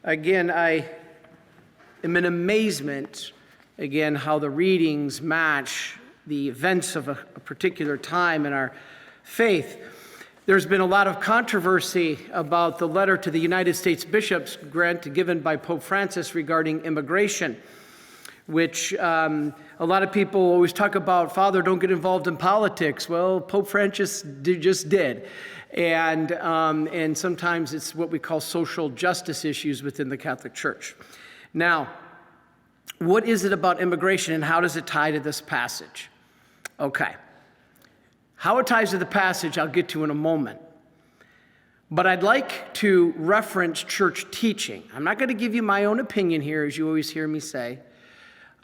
Again, I am in amazement, again, how the readings match the events of a particular time in our faith. There's been a lot of controversy about the letter to the United States bishops given by Pope Francis regarding immigration, which a lot of people always talk about, Father, don't get involved in politics. Well, Pope Francis just did. And sometimes it's what we call social justice issues within the Catholic Church. Now, what is it about immigration and how does it tie to this passage? Okay. How it ties to the passage, I'll get to in a moment. But I'd like to reference church teaching. I'm not going to give you my own opinion here, as you always hear me say.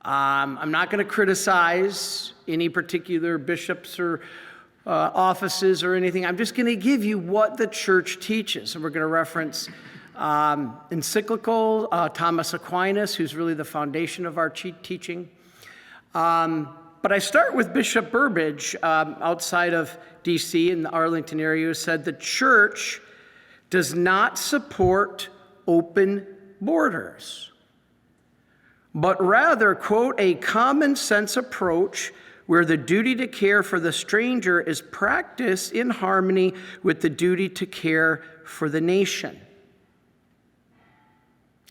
I'm not going to criticize any particular bishops or offices or anything. I'm just going to give you what the church teaches. And we're going to reference encyclical, Thomas Aquinas, who's really the foundation of our teaching. But I start with Bishop Burbidge outside of D.C. in the Arlington area, who said the church does not support open borders, but rather, quote, a common sense approach where the duty to care for the stranger is practiced in harmony with the duty to care for the nation.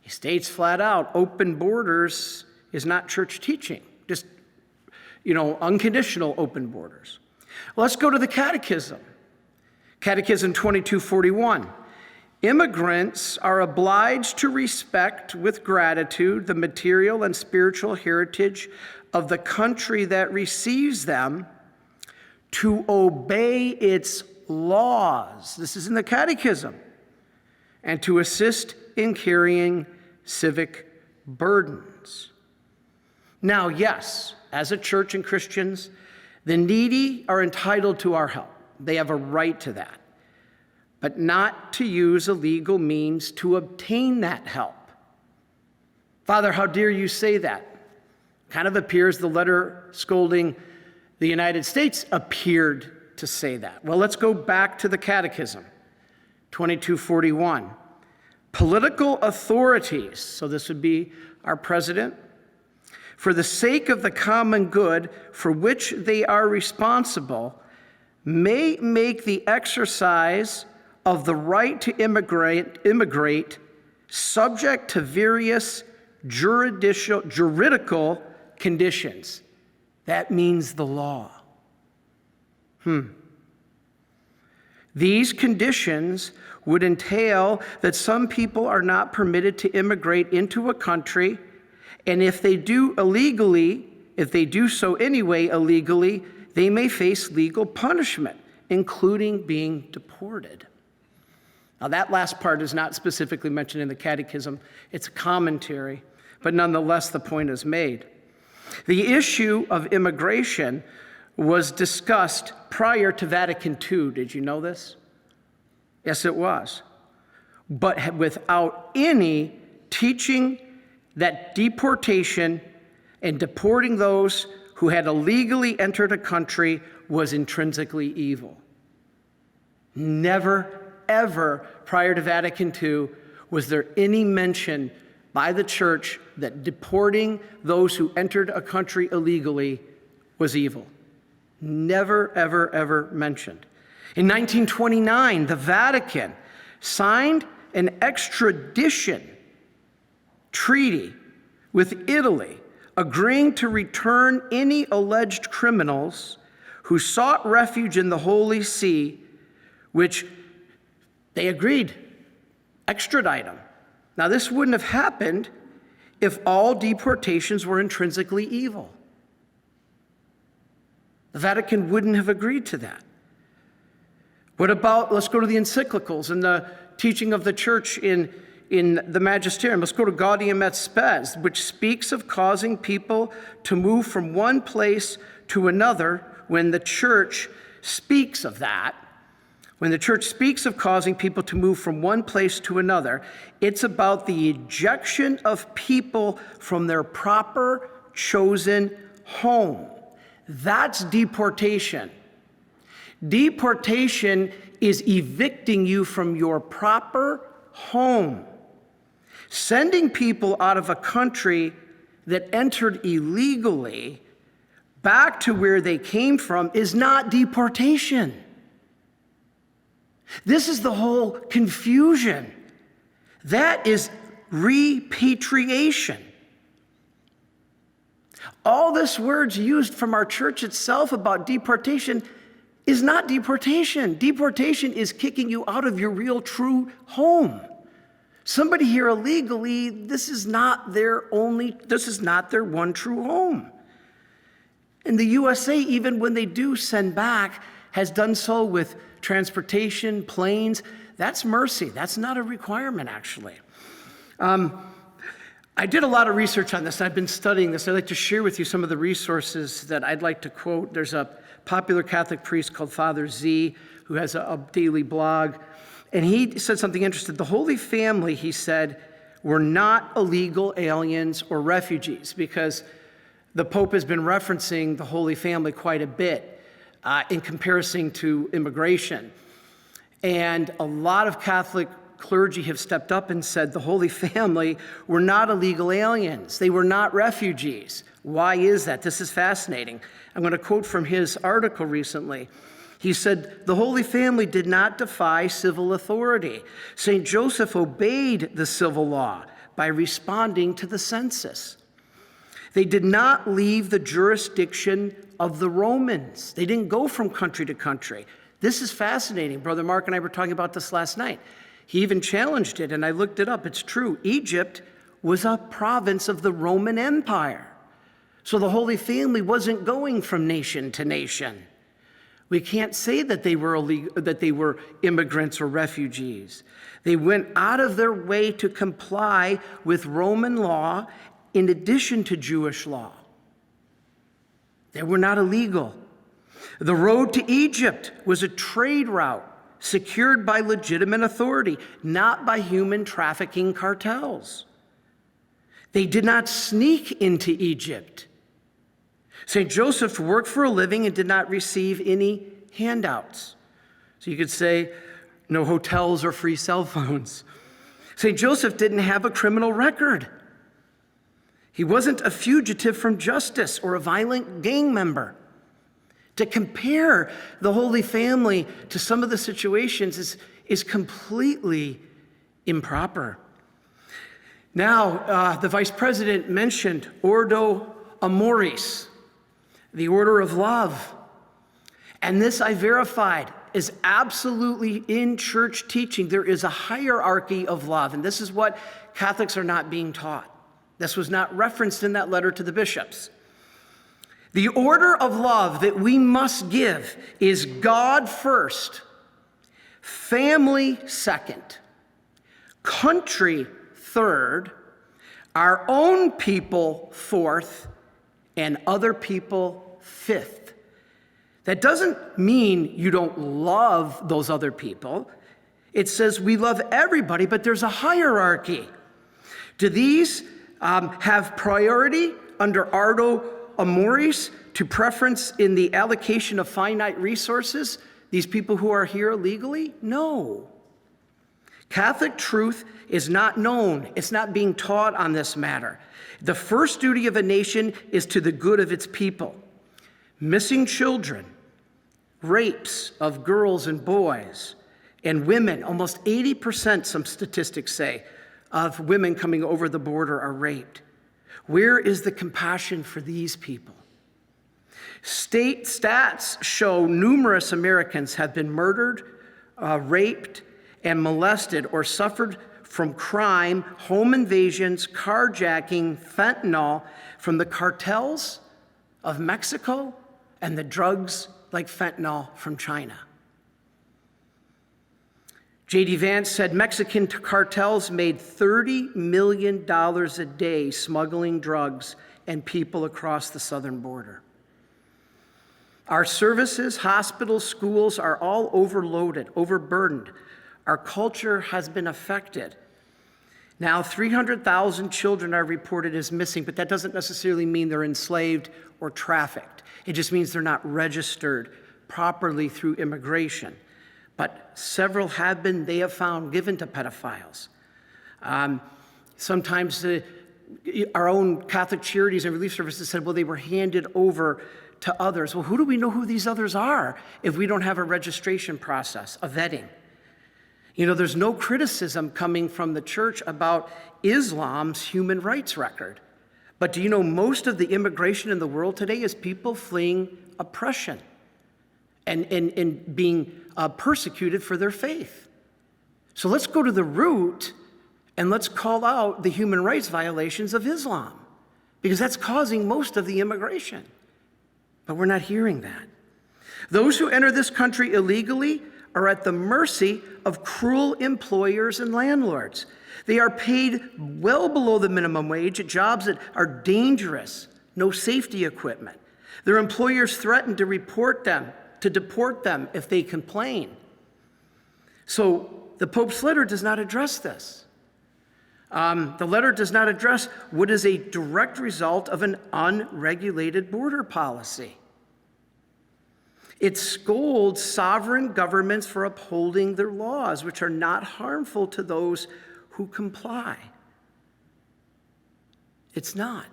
He states flat out, open borders is not church teaching, just, unconditional open borders. Let's go to the Catechism. Catechism 2241. Immigrants are obliged to respect with gratitude the material and spiritual heritage of the country that receives them, to obey its laws. This is in the Catechism. And to assist in carrying civic burdens. Now, yes, as a church and Christians, the needy are entitled to our help. They have a right to that. But not to use illegal means to obtain that help. Father, how dare you say that? Kind of appears the letter scolding the United States appeared to say that. Well, let's go back to the Catechism, 2241. Political authorities, so this would be our president, for the sake of the common good for which they are responsible, may make the exercise of the right to immigrate subject to various juridical conditions. That means the law. These conditions would entail that some people are not permitted to immigrate into a country, and if they do so anyway illegally, they may face legal punishment, including being deported. Now, that last part is not specifically mentioned in the Catechism. It's a commentary, but nonetheless, the point is made. The issue of immigration was discussed prior to Vatican II. Did you know this? Yes, it was. But without any teaching that deportation and deporting those who had illegally entered a country was intrinsically evil. Never, ever prior to Vatican II was there any mention by the church that deporting those who entered a country illegally was evil. Never, ever, ever mentioned. In 1929, the Vatican signed an extradition treaty with Italy, agreeing to return any alleged criminals who sought refuge in the Holy See, which they agreed, extradite them. Now, this wouldn't have happened if all deportations were intrinsically evil. The Vatican wouldn't have agreed to that. What about, let's go to the encyclicals and the teaching of the church in the magisterium. Let's go to Gaudium et Spes, which speaks of causing people to move from one place to another. When the church speaks of that, when the church speaks of causing people to move from one place to another, it's about the ejection of people from their proper chosen home. That's deportation. Deportation is evicting you from your proper home. Sending people out of a country that entered illegally back to where they came from is not deportation. This is the whole confusion. That is repatriation. All this words used from our church itself about deportation is not deportation. Deportation is kicking you out of your real true home. Somebody here illegally, this is not their one true home. And the USA, even when they do send back, has done so with transportation, planes. That's mercy. That's not a requirement, actually. I did a lot of research on this. I've been studying this. I'd like to share with you some of the resources that I'd like to quote. There's a popular Catholic priest called Father Z, who has a daily blog. And he said something interesting. The Holy Family, he said, were not illegal aliens or refugees, because the Pope has been referencing the Holy Family quite a bit in comparison to immigration. And a lot of Catholic clergy have stepped up and said the Holy Family were not illegal aliens. They were not refugees. Why is that? This is fascinating. I'm going to quote from his article recently. He said, the Holy Family did not defy civil authority. St. Joseph obeyed the civil law by responding to the census. They did not leave the jurisdiction of the Romans. They didn't go from country to country. This is fascinating. Brother Mark and I were talking about this last night. He even challenged it, and I looked it up. It's true. Egypt was a province of the Roman Empire. So the Holy Family wasn't going from nation to nation. We can't say that they were immigrants or refugees. They went out of their way to comply with Roman law in addition to Jewish law. They were not illegal. The road to Egypt was a trade route secured by legitimate authority, not by human trafficking cartels. They did not sneak into Egypt. St. Joseph worked for a living and did not receive any handouts. So you could say, no hotels or free cell phones. St. Joseph didn't have a criminal record. He wasn't a fugitive from justice or a violent gang member. To compare the Holy Family to some of the situations is completely improper. Now, the vice president mentioned Ordo Amoris, the order of love. And this I verified is absolutely in church teaching. There is a hierarchy of love, and this is what Catholics are not being taught. This was not referenced in that letter to the bishops. The order of love that we must give is God first, family second, country third, our own people fourth, and other people fifth. That doesn't mean you don't love those other people. It says we love everybody, but there's a hierarchy. Do these have priority under Ordo Amoris to preference in the allocation of finite resources, these people who are here legally? No. Catholic truth is not known. It's not being taught on this matter. The first duty of a nation is to the good of its people. Missing children, rapes of girls and boys, and women, almost 80%, some statistics say, of women coming over the border are raped. Where is the compassion for these people? State stats show numerous Americans have been murdered, raped, and molested or suffered from crime, home invasions, carjacking, fentanyl from the cartels of Mexico and the drugs like fentanyl from China. J.D. Vance said Mexican cartels made $30 million a day smuggling drugs and people across the southern border. Our services, hospitals, schools are all overloaded, overburdened. Our culture has been affected. Now, 300,000 children are reported as missing, but that doesn't necessarily mean they're enslaved or trafficked. It just means they're not registered properly through immigration. But several have been, they have found, given to pedophiles. Sometimes our own Catholic charities and relief services said, well, they were handed over to others. Well, who do we know who these others are if we don't have a registration process, a vetting? There's no criticism coming from the church about Islam's human rights record. But do you know most of the immigration in the world today is people fleeing oppression and being persecuted for their faith? So let's go to the root and let's call out the human rights violations of Islam, because that's causing most of the immigration. But we're not hearing that. Those who enter this country illegally are at the mercy of cruel employers and landlords. They are paid well below the minimum wage at jobs that are dangerous, no safety equipment. Their employers threaten to deport them if they complain. So the Pope's letter does not address this. The letter does not address what is a direct result of an unregulated border policy. It scolds sovereign governments for upholding their laws, which are not harmful to those who comply. It's not.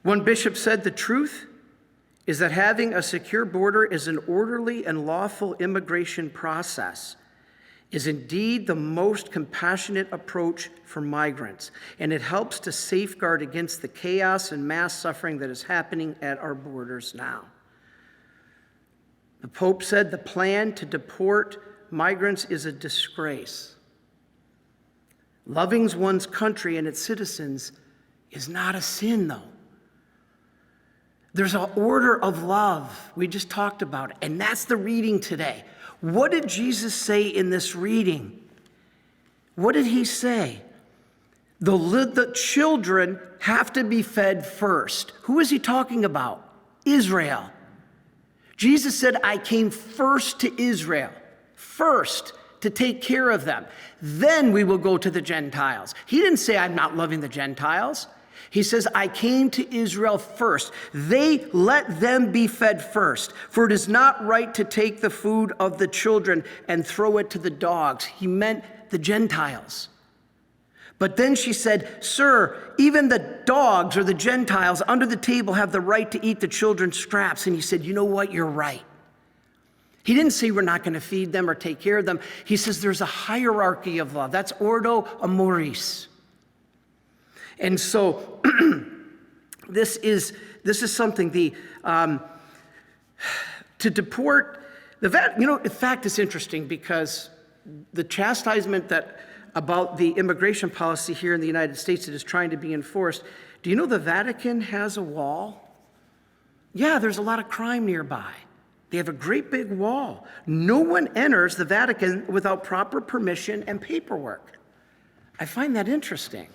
One bishop said, the truth is that having a secure border is an orderly and lawful immigration process, is indeed the most compassionate approach for migrants, and it helps to safeguard against the chaos and mass suffering that is happening at our borders now. The Pope said the plan to deport migrants is a disgrace. Loving one's country and its citizens is not a sin, though. There's an order of love. We just talked about it, and that's the reading today. What did Jesus say in this reading? What did he say? The children have to be fed first. Who is he talking about? Israel. Jesus said, I came first to Israel, first to take care of them. Then we will go to the Gentiles. He didn't say, I'm not loving the Gentiles. He says, I came to Israel first. Let them be fed first, for it is not right to take the food of the children and throw it to the dogs. He meant the Gentiles. But then she said, sir, even the dogs or the Gentiles under the table have the right to eat the children's scraps. And he said, you know what? You're right. He didn't say we're not going to feed them or take care of them. He says there's a hierarchy of love. That's ordo amoris. And so this is something to deport the in fact, it's interesting because the chastisement about the immigration policy here in the United States that is trying to be enforced. Do you know the Vatican has a wall? Yeah, there's a lot of crime nearby. They have a great big wall. No one enters the Vatican without proper permission and paperwork. I find that interesting.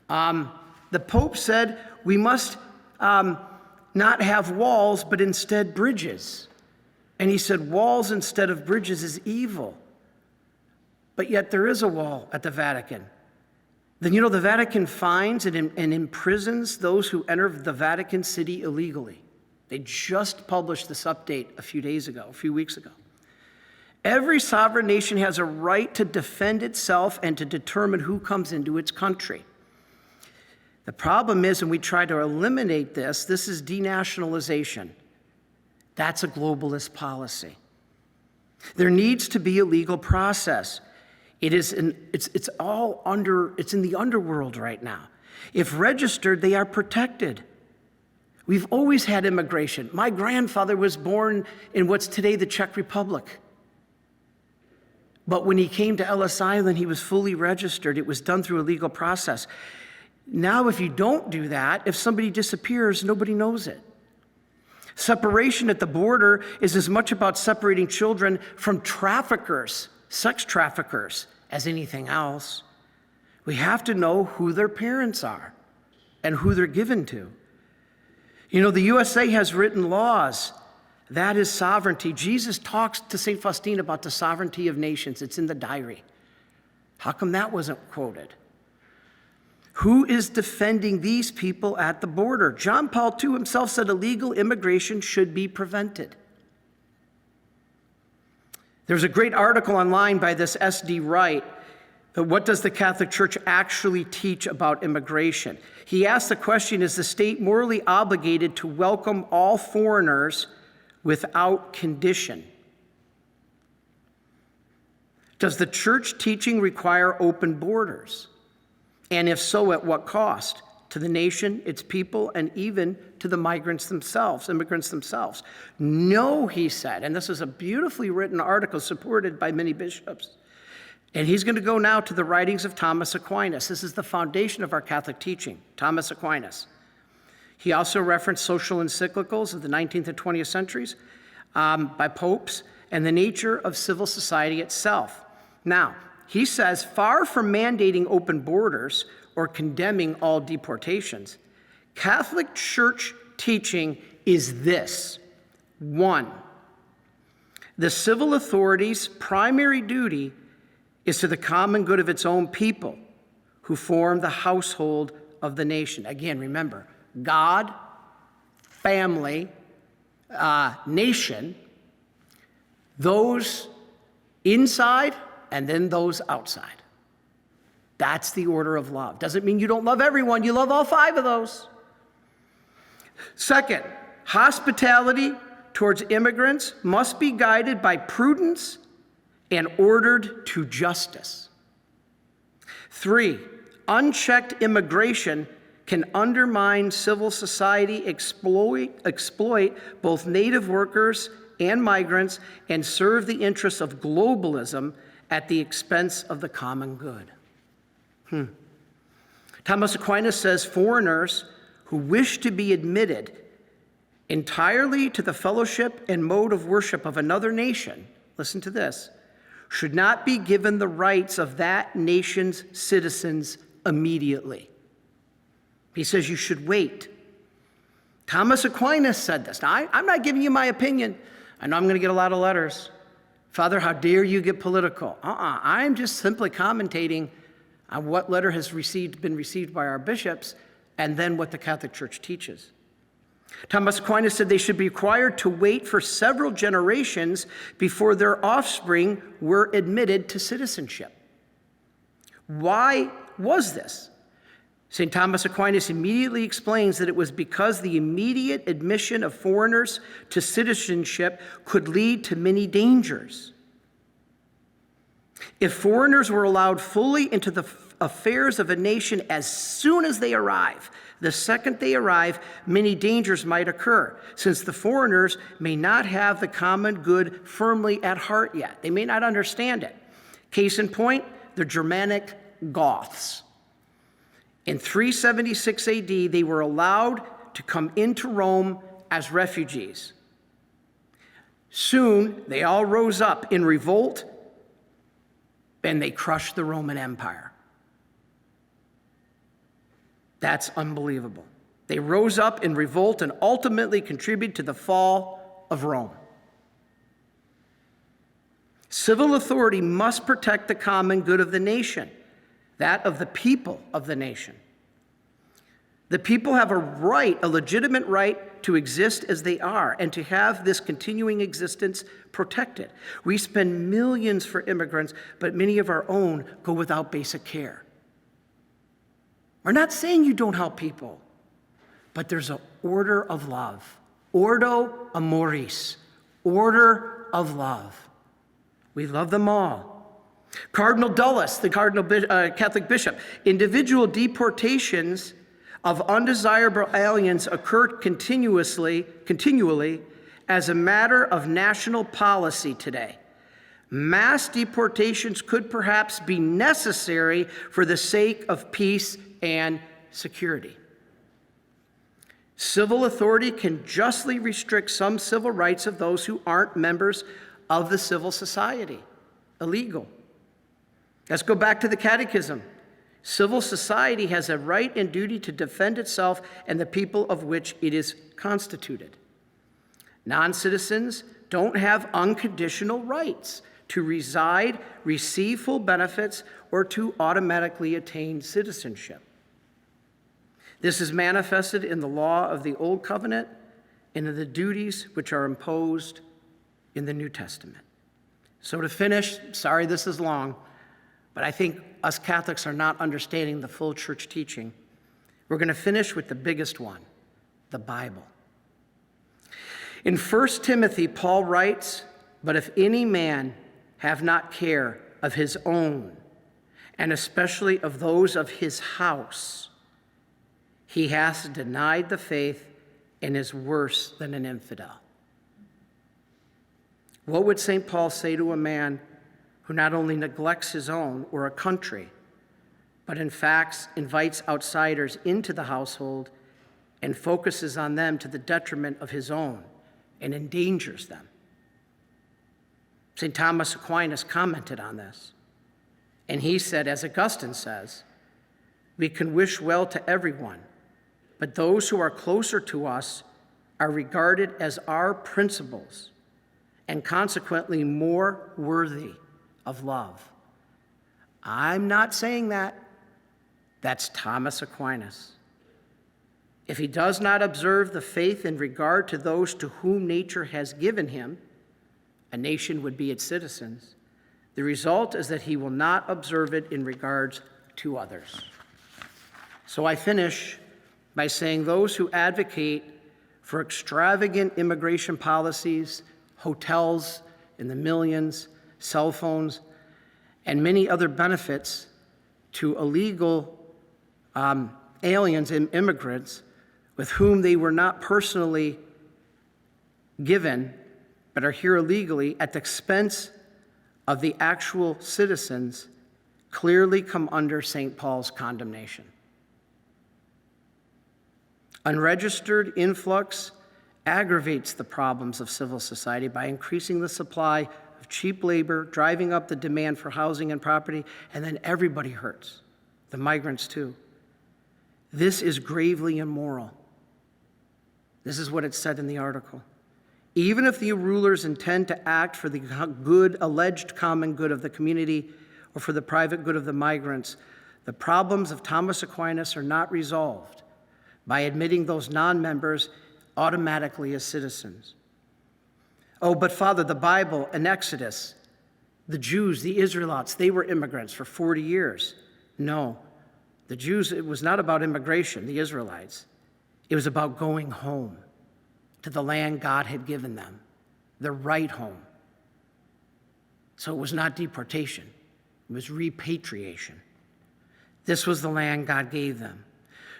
The Pope said we must not have walls, but instead bridges. And he said walls instead of bridges is evil. But yet there is a wall at the Vatican. Then the Vatican fines and imprisons those who enter the Vatican City illegally. They just published this update a few weeks ago. Every sovereign nation has a right to defend itself and to determine who comes into its country. The problem is, and we try to eliminate this is denationalization. That's a globalist policy. There needs to be a legal process. It's in the underworld right now. If registered, they are protected. We've always had immigration. My grandfather was born in what's today the Czech Republic. But when he came to Ellis Island, he was fully registered. It was done through a legal process. Now, if you don't do that, if somebody disappears, nobody knows it. Separation at the border is as much about separating children from traffickers, sex traffickers, as anything else. We have to know who their parents are and who they're given to. The USA has written laws. That is sovereignty. Jesus talks to St. Faustina about the sovereignty of nations. It's in the diary. How come that wasn't quoted? Who is defending these people at the border? John Paul II himself said illegal immigration should be prevented. There's a great article online by this S.D. Wright But what does the Catholic Church actually teach about immigration? He asked the question, is the state morally obligated to welcome all foreigners without condition? Does the church teaching require open borders? And if so, at what cost? To the nation, its people, and even to the immigrants themselves. No, he said, and this is a beautifully written article supported by many bishops. And he's going to go now to the writings of Thomas Aquinas. This is the foundation of our Catholic teaching, Thomas Aquinas. He also referenced social encyclicals of the 19th and 20th centuries by popes and the nature of civil society itself. Now, he says, far from mandating open borders or condemning all deportations, Catholic Church teaching is this. 1, the civil authority's primary duty is to the common good of its own people who form the household of the nation. Again, remember, God, family, nation, those inside and then those outside. That's the order of love. Doesn't mean you don't love everyone. You love all 5 of those. Second, hospitality towards immigrants must be guided by prudence and ordered to justice. 3, unchecked immigration can undermine civil society, exploit both native workers and migrants, and serve the interests of globalism at the expense of the common good. Thomas Aquinas says foreigners who wish to be admitted entirely to the fellowship and mode of worship of another nation, listen to this, should not be given the rights of that nation's citizens immediately. He says you should wait. Thomas Aquinas said this. Now, I'm not giving you my opinion. I know I'm going to get a lot of letters. Father, how dare you get political? I'm just simply commentating on what letter has been received by our bishops and then what the Catholic Church teaches. Thomas Aquinas said they should be required to wait for several generations before their offspring were admitted to citizenship. Why was this? St. Thomas Aquinas immediately explains that it was because the immediate admission of foreigners to citizenship could lead to many dangers. If foreigners were allowed fully into the affairs of a nation as soon as they arrive, the second they arrive, many dangers might occur, since the foreigners may not have the common good firmly at heart yet. They may not understand it. Case in point, the Germanic Goths. In 376 AD, they were allowed to come into Rome as refugees. Soon, they all rose up in revolt, and they crushed the Roman Empire. That's unbelievable. They rose up in revolt and ultimately contributed to the fall of Rome. Civil authority must protect the common good of the nation, that of the people of the nation. The people have a legitimate right to exist as they are and to have this continuing existence protected. We spend millions for immigrants, but many of our own go without basic care. We're not saying you don't help people, but there's an order of love. Ordo amoris, order of love. We love them all. Cardinal Dulles, the Catholic bishop, individual deportations of undesirable aliens occur continually as a matter of national policy today. Mass deportations could perhaps be necessary for the sake of peace and security. Civil authority can justly restrict some civil rights of those who aren't members of the civil society. Illegal. Let's go back to the Catechism. Civil society has a right and duty to defend itself and the people of which it is constituted. Non-citizens don't have unconditional rights to reside, receive full benefits, or to automatically attain citizenship. This is manifested in the law of the Old Covenant and in the duties which are imposed in the New Testament. So to finish, sorry this is long, but I think us Catholics are not understanding the full church teaching. We're going to finish with the biggest one, the Bible. In 1 Timothy, Paul writes, "But if any man have not care of his own, and especially of those of his house, he hath denied the faith and is worse than an infidel." What would St. Paul say to a man who not only neglects his own or a country, but in fact invites outsiders into the household and focuses on them to the detriment of his own and endangers them? St. Thomas Aquinas commented on this, and he said, as Augustine says, "We can wish well to everyone, but those who are closer to us are regarded as our principals and consequently more worthy of love." I'm not saying that. That's Thomas Aquinas. If he does not observe the faith in regard to those to whom nature has given him, a nation would be its citizens, the result is that he will not observe it in regards to others. So I finish by saying those who advocate for extravagant immigration policies, hotels in the millions, cell phones, and many other benefits to illegal aliens and immigrants with whom they were not personally given but are here illegally at the expense of the actual citizens clearly come under St. Paul's condemnation. Unregistered influx aggravates the problems of civil society by increasing the supply of cheap labor, driving up the demand for housing and property, and then everybody hurts, the migrants too. This is gravely immoral. This is what it said in the article. Even if the rulers intend to act for the good, alleged common good of the community or for the private good of the migrants, the problems of Thomas Aquinas are not resolved by admitting those non-members automatically as citizens. Oh, but Father, the Bible and Exodus, the Jews, the Israelites, they were immigrants for 40 years. No, the Jews, it was not about immigration, the Israelites. It was about going home to the land God had given them, the right home. So it was not deportation, it was repatriation. This was the land God gave them.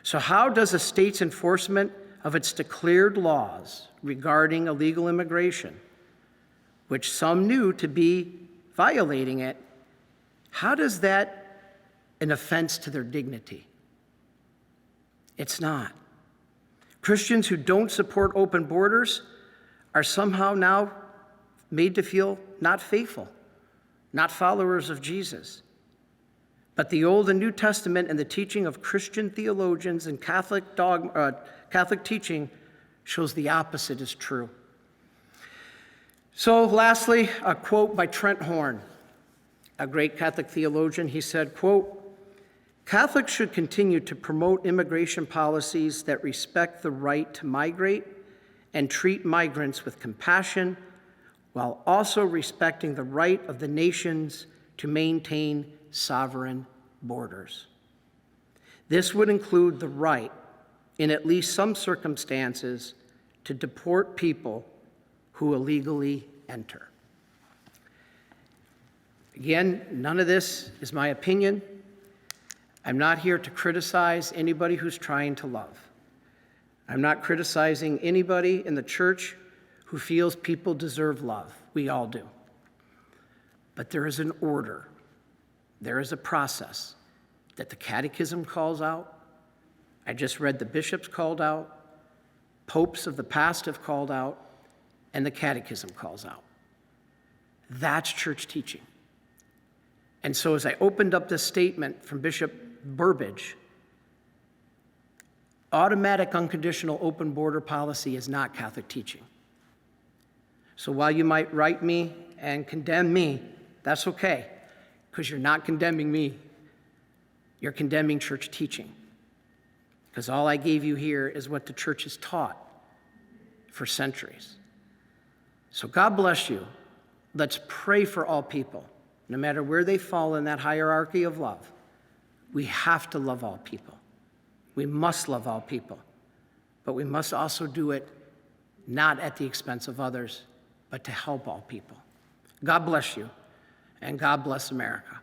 So how does a state's enforcement of its declared laws regarding illegal immigration, which some knew to be violating it, how does that an offense to their dignity? It's not. Christians who don't support open borders are somehow now made to feel not faithful, not followers of Jesus. But the Old and New Testament and the teaching of Christian theologians and Catholic teaching shows the opposite is true. So lastly, a quote by Trent Horn, a great Catholic theologian. He said, quote, "Catholics should continue to promote immigration policies that respect the right to migrate and treat migrants with compassion while also respecting the right of the nations to maintain sovereign borders. This would include the right, in at least some circumstances, to deport people who illegally enter." Again, none of this is my opinion. I'm not here to criticize anybody who's trying to love. I'm not criticizing anybody in the church who feels people deserve love. We all do. But there is an order. There is a process that the Catechism calls out. I just read the bishops called out, popes of the past have called out, and the Catechism calls out. That's church teaching. And so as I opened up this statement from Bishop Burbidge, automatic unconditional open border policy is not Catholic teaching. So while you might write me and condemn me, that's okay, because you're not condemning me. You're condemning church teaching. Because all I gave you here is what the church has taught for centuries. So God bless you. Let's pray for all people. no matter where they fall in that hierarchy of love, we have to love all people. We must love all people. But we must also do it not at the expense of others, but to help all people. God bless you, and God bless America.